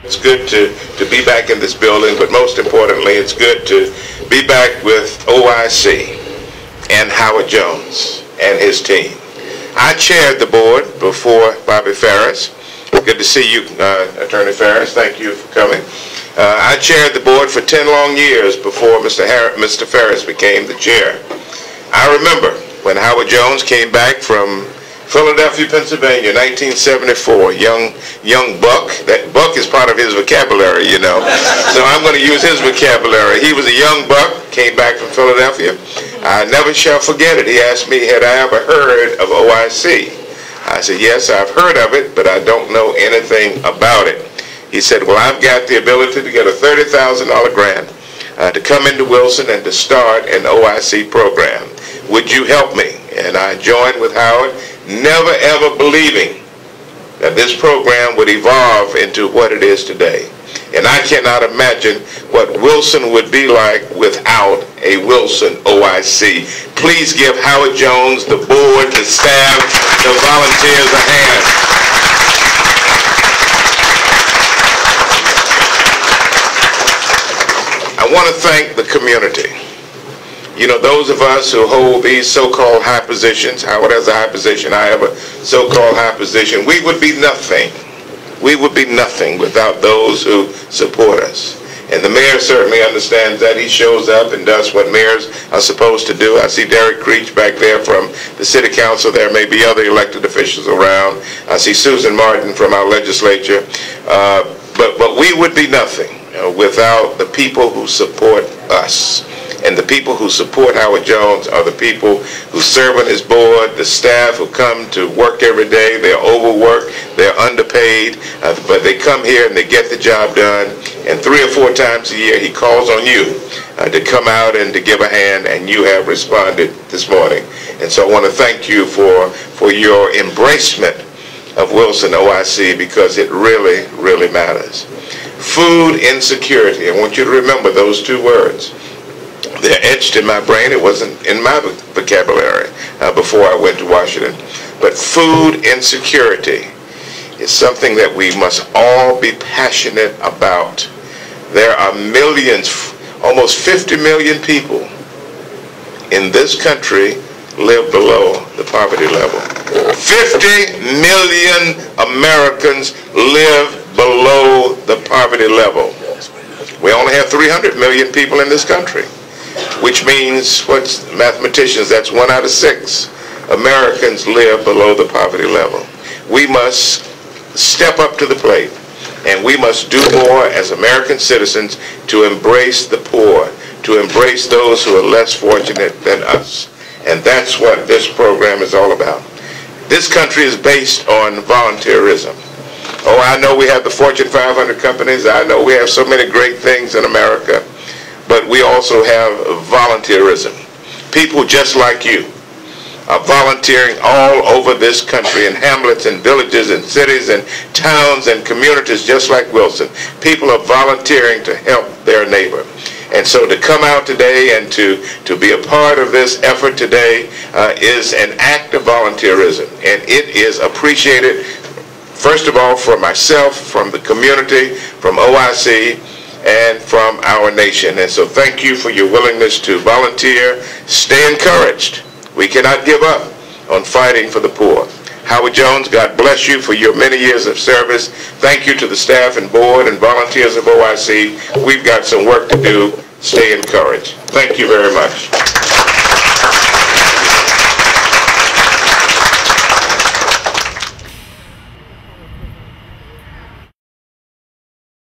It's good to be back in this building, but most importantly, it's good to be back with OIC and Howard Jones and his team. I chaired the board before Bobby Ferris. Good to see you, Attorney Ferris. Thank you for coming. I chaired the board for 10 long years before Mr. Ferris became the chair. I remember when Howard Jones came back from Philadelphia, Pennsylvania, 1974, young buck. That buck is part of his vocabulary, you know. So I'm going to use his vocabulary. He was a young buck, came back from Philadelphia. I never shall forget it. He asked me, had I ever heard of OIC? I said, yes, I've heard of it, but I don't know anything about it. He said, well, I've got the ability to get a $30,000 grant to come into Wilson and to start an OIC program. Would you help me? And I joined with Howard, never ever believing that this program would evolve into what it is today. And I cannot imagine what Wilson would be like without a Wilson OIC. Please give Howard Jones, the board, the staff, the volunteers a hand. I want to thank the community. You know, those of us who hold these so-called high positions, Howard has a high position, I have a so-called high position, we would be nothing. We would be nothing without those who support us. And the mayor certainly understands that. He shows up and does what mayors are supposed to do. I see Derek Creech back there from the city council. There may be other elected officials around. I see Susan Martin from our legislature. But we would be nothing without the people who support us. And the people who support Howard Jones are the people who serve on his board, the staff who come to work every day. They're overworked, they're underpaid, but they come here and they get the job done. And 3 or 4 times a year he calls on you to come out and to give a hand, and you have responded this morning. And so I want to thank you for your embracement of Wilson OIC, because it really, really matters. Food insecurity, I want you to remember those 2 words. They're etched in my brain. It wasn't in my vocabulary before I went to Washington. But food insecurity is something that we must all be passionate about. There are millions, almost 50 million people in this country live below the poverty level. 50 million Americans live below the poverty level. We only have 300 million people in this country, which means, what's mathematicians, that's 1 out of 6 Americans live below the poverty level. We must step up to the plate, and we must do more as American citizens to embrace the poor, to embrace those who are less fortunate than us. And that's what this program is all about. This country is based on volunteerism. Oh, I know we have the Fortune 500 companies. I know we have so many great things in America. But we also have volunteerism. People just like you are volunteering all over this country, in hamlets and villages and cities and towns and communities just like Wilson. People are volunteering to help their neighbor. And so to come out today and to be a part of this effort today is an act of volunteerism. And it is appreciated, first of all, from myself, from the community, from OIC, and from our nation. And so thank you for your willingness to volunteer. Stay encouraged. We cannot give up on fighting for the poor. Howard Jones, God bless you for your many years of service. Thank you to the staff and board and volunteers of OIC. We've got some work to do. Stay encouraged. Thank you very much.